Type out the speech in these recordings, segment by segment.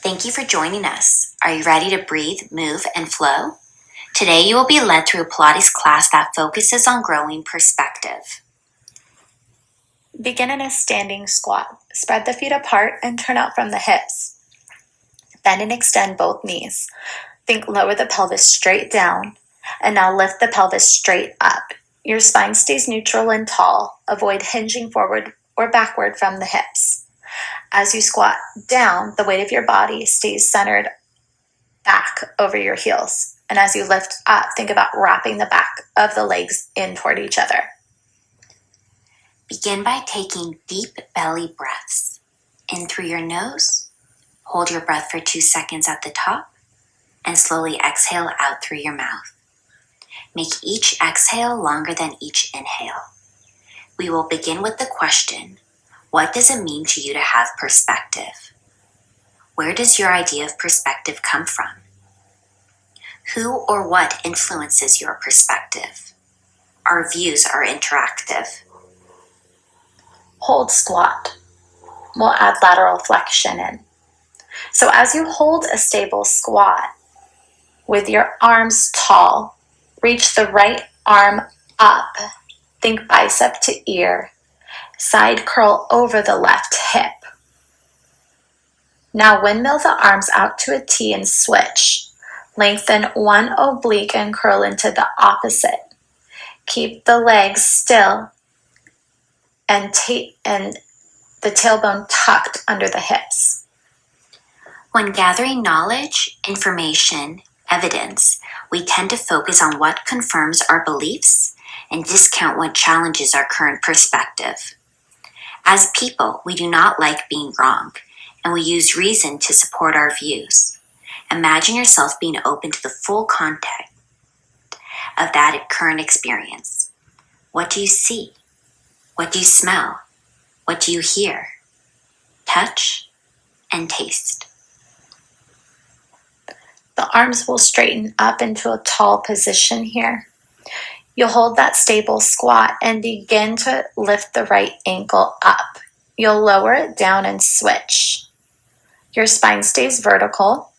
Thank you for joining us. Are you ready to breathe, move, and flow? Today you will be led through a Pilates class that focuses on growing perspective. Begin in a standing squat. Spread the feet apart and turn out from the hips. Bend and extend both knees. Think lower the pelvis straight down, and now lift the pelvis straight up. Your spine stays neutral and tall. Avoid hinging forward or backward from the hips. As you squat down, the weight of your body stays centered back over your heels. And as you lift up, think about wrapping the back of the legs in toward each other. Begin by taking deep belly breaths. In through your nose, hold your breath for 2 seconds at the top, and slowly exhale out through your mouth. Make each exhale longer than each inhale. We will begin with the question, what does it mean to you to have perspective? Where does your idea of perspective come from? Who or what influences your perspective? Our views are interactive. Hold squat. We'll add lateral flexion in. So as you hold a stable squat, with your arms tall, reach the right arm up. Think bicep to ear. Side curl over the left hip. Now windmill the arms out to a T and switch. Lengthen one oblique and curl into the opposite. Keep the legs still and the tailbone tucked under the hips. When gathering knowledge, information, evidence, we tend to focus on what confirms our beliefs and discount what challenges our current perspective. As people, we do not like being wrong, and we use reason to support our views. Imagine yourself being open to the full context of that current experience. What do you see? What do you smell? What do you hear? Touch and taste. The arms will straighten up into a tall position here. You'll hold that stable squat and begin to lift the right ankle up. You'll lower it down and switch. Your spine stays vertical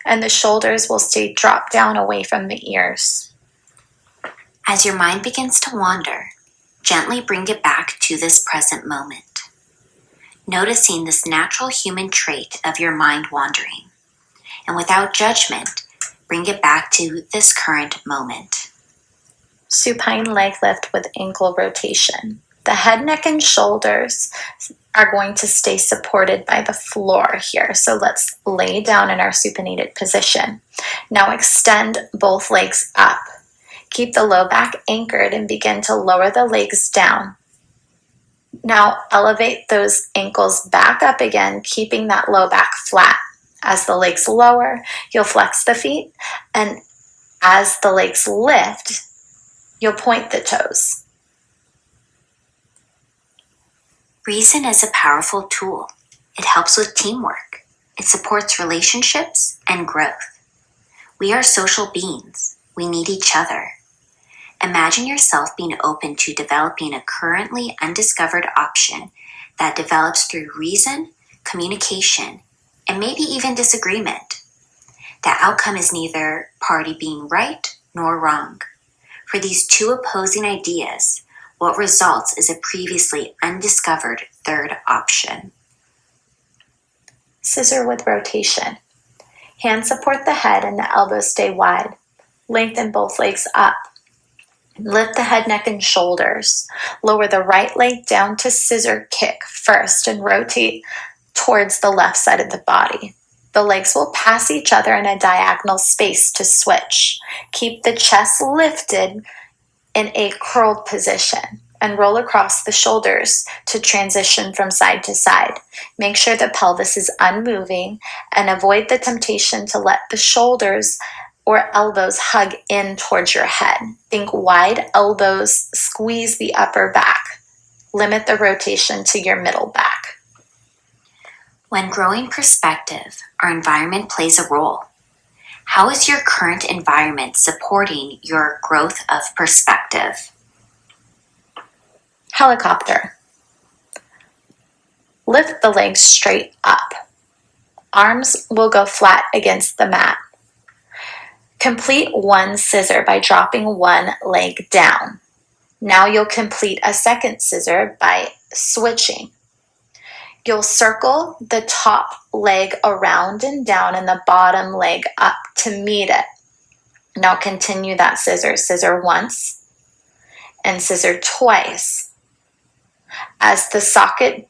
and the shoulders will stay dropped down away from the ears. As your mind begins to wander, gently bring it back to this present moment, noticing this natural human trait of your mind wandering. And without judgment, bring it back to this current moment. Supine leg lift with ankle rotation. The head, neck, and shoulders are going to stay supported by the floor here. So let's lay down in our supinated position. Now extend both legs up. Keep the low back anchored and begin to lower the legs down. Now elevate those ankles back up again, keeping that low back flat. As the legs lower, you'll flex the feet, and as the legs lift, you'll point the toes. Reason is a powerful tool. It helps with teamwork. It supports relationships and growth. We are social beings. We need each other. Imagine yourself being open to developing a currently undiscovered option that develops through reason, communication, and maybe even disagreement. The outcome is neither party being right nor wrong. For these two opposing ideas, what results is a previously undiscovered third option. Scissor with rotation. Hands support the head and the elbows stay wide. Lengthen both legs up. Lift the head, neck, and shoulders. Lower the right leg down to scissor kick first and rotate towards the left side of the body. The legs will pass each other in a diagonal space to switch. Keep the chest lifted in a curled position and roll across the shoulders to transition from side to side. Make sure the pelvis is unmoving and avoid the temptation to let the shoulders or elbows hug in towards your head. Think wide elbows, squeeze the upper back. Limit the rotation to your middle back. When growing perspective, our environment plays a role. How is your current environment supporting your growth of perspective? Helicopter. Lift the legs straight up. Arms will go flat against the mat. Complete one scissor by dropping one leg down. Now you'll complete a second scissor by switching. You'll circle the top leg around and down and the bottom leg up to meet it. Now continue that scissor. Scissor once and scissor twice. As the socket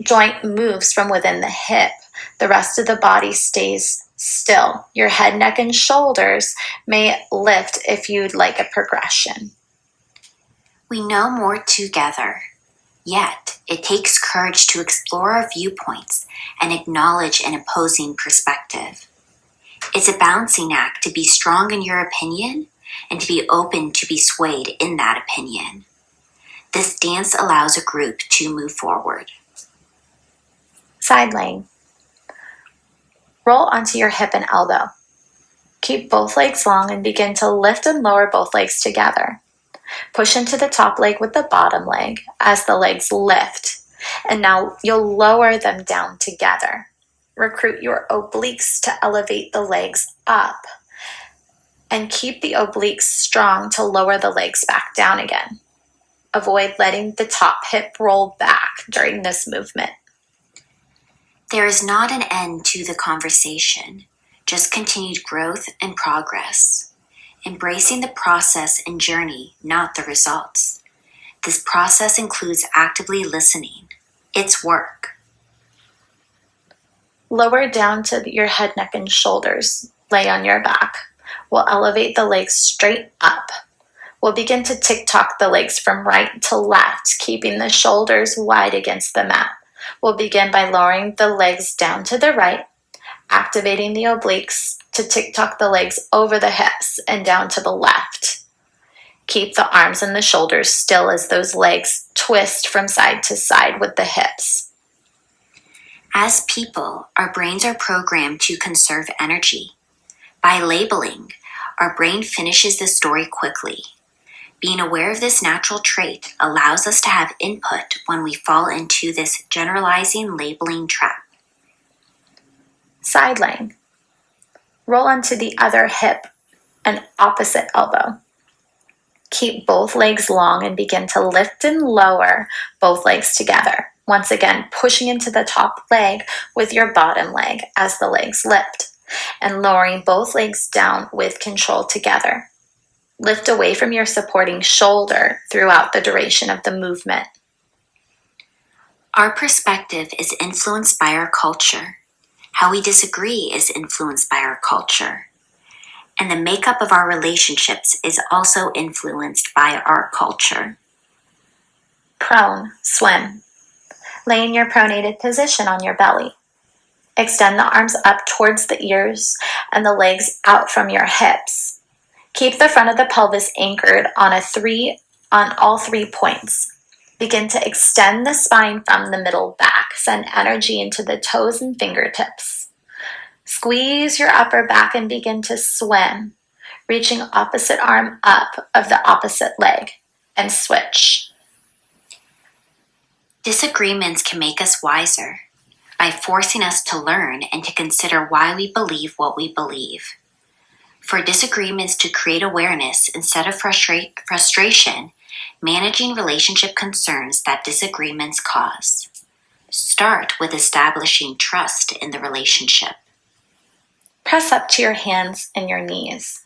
joint moves from within the hip, the rest of the body stays still. Your head, neck, and shoulders may lift if you'd like a progression. We know more together, yet it takes courage to explore our viewpoints and acknowledge an opposing perspective. It's a balancing act to be strong in your opinion and to be open to be swayed in that opinion. This dance allows a group to move forward. Side laying. Roll onto your hip and elbow. Keep both legs long and begin to lift and lower both legs together. Push into the top leg with the bottom leg as the legs lift, and now you'll lower them down together. Recruit your obliques to elevate the legs up, and keep the obliques strong to lower the legs back down again. Avoid letting the top hip roll back during this movement. There is not an end to the conversation, just continued growth and progress. Embracing the process and journey, not the results. This process includes actively listening. It's work. Lower down to your head, neck, and shoulders. Lay on your back. We'll elevate the legs straight up. We'll begin to tick-tock the legs from right to left, keeping the shoulders wide against the mat. We'll begin by lowering the legs down to the right, activating the obliques to tick-tock the legs over the hips and down to the left. Keep the arms and the shoulders still as those legs twist from side to side with the hips. As people, our brains are programmed to conserve energy. By labeling, our brain finishes the story quickly. Being aware of this natural trait allows us to have input when we fall into this generalizing labeling trap. Side laying. Roll onto the other hip and opposite elbow. Keep both legs long and begin to lift and lower both legs together. Once again, pushing into the top leg with your bottom leg as the legs lift, and lowering both legs down with control together. Lift away from your supporting shoulder throughout the duration of the movement. Our perspective is influenced by our culture. How we disagree is influenced by our culture. And the makeup of our relationships is also influenced by our culture. Prone, swim. Lay in your pronated position on your belly. Extend the arms up towards the ears and the legs out from your hips. Keep the front of the pelvis anchored on all 3 points. Begin to extend the spine from the middle back. Send energy into the toes and fingertips. Squeeze your upper back and begin to swim, reaching opposite arm up of the opposite leg, and switch. Disagreements can make us wiser by forcing us to learn and to consider why we believe what we believe. For disagreements to create awareness instead of frustration, managing relationship concerns that disagreements cause. Start with establishing trust in the relationship. Press up to your hands and your knees.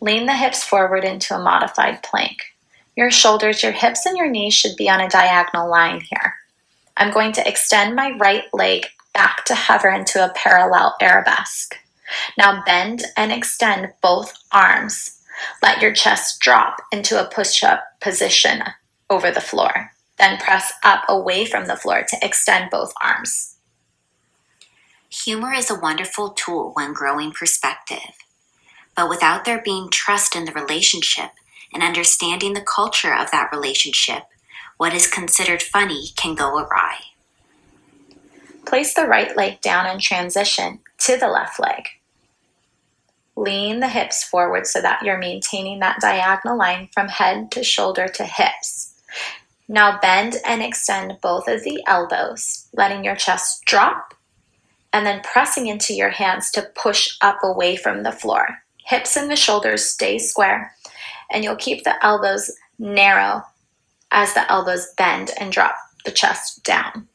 Lean the hips forward into a modified plank. Your shoulders, your hips, and your knees should be on a diagonal line here. I'm going to extend my right leg back to hover into a parallel arabesque. Now bend and extend both arms. Let your chest drop into a push-up position over the floor. Then press up away from the floor to extend both arms. Humor is a wonderful tool when growing perspective, but without there being trust in the relationship and understanding the culture of that relationship, what is considered funny can go awry. Place the right leg down and transition to the left leg. Lean the hips forward so that you're maintaining that diagonal line from head to shoulder to hips. Now bend and extend both of the elbows, letting your chest drop and then pressing into your hands to push up away from the floor. Hips and the shoulders stay square, and you'll keep the elbows narrow as the elbows bend and drop the chest down.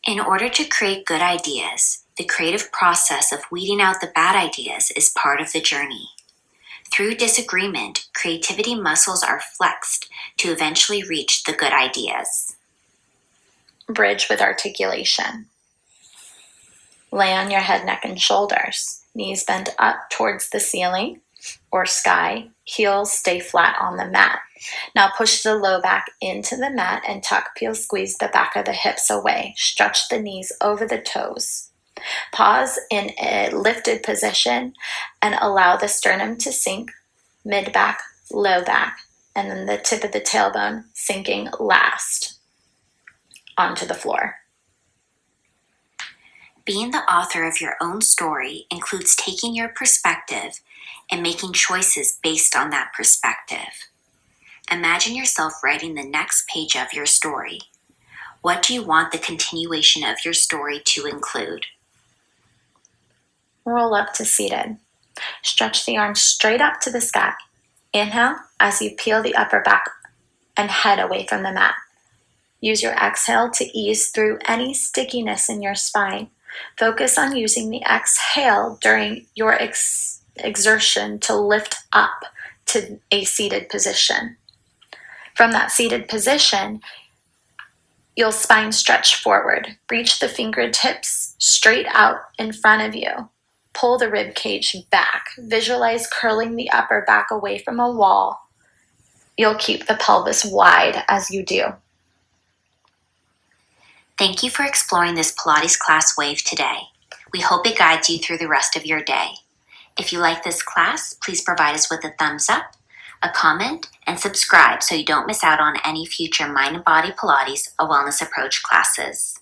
In order to create good ideas, the creative process of weeding out the bad ideas is part of the journey. Through disagreement, creativity muscles are flexed to eventually reach the good ideas. Bridge with articulation. Lay on your head, neck, and shoulders. Knees bend up towards the ceiling or sky. Heels stay flat on the mat. Now push the low back into the mat and tuck, peel, squeeze the back of the hips away. Stretch the knees over the toes. Pause in a lifted position and allow the sternum to sink, mid-back, low back, and then the tip of the tailbone sinking last onto the floor. Being the author of your own story includes taking your perspective and making choices based on that perspective. Imagine yourself writing the next page of your story. What do you want the continuation of your story to include? Roll up to seated. Stretch the arms straight up to the sky. Inhale as you peel the upper back and head away from the mat. Use your exhale to ease through any stickiness in your spine. Focus on using the exhale during your exertion to lift up to a seated position. From that seated position, you'll spine stretch forward. Reach the fingertips straight out in front of you. Pull the rib cage back. Visualize curling the upper back away from a wall. You'll keep the pelvis wide as you do. Thank you for exploring this Pilates class wave today. We hope it guides you through the rest of your day. If you like this class, please provide us with a thumbs up, a comment, and subscribe so you don't miss out on any future Mind and Body Pilates, a Wellness Approach classes.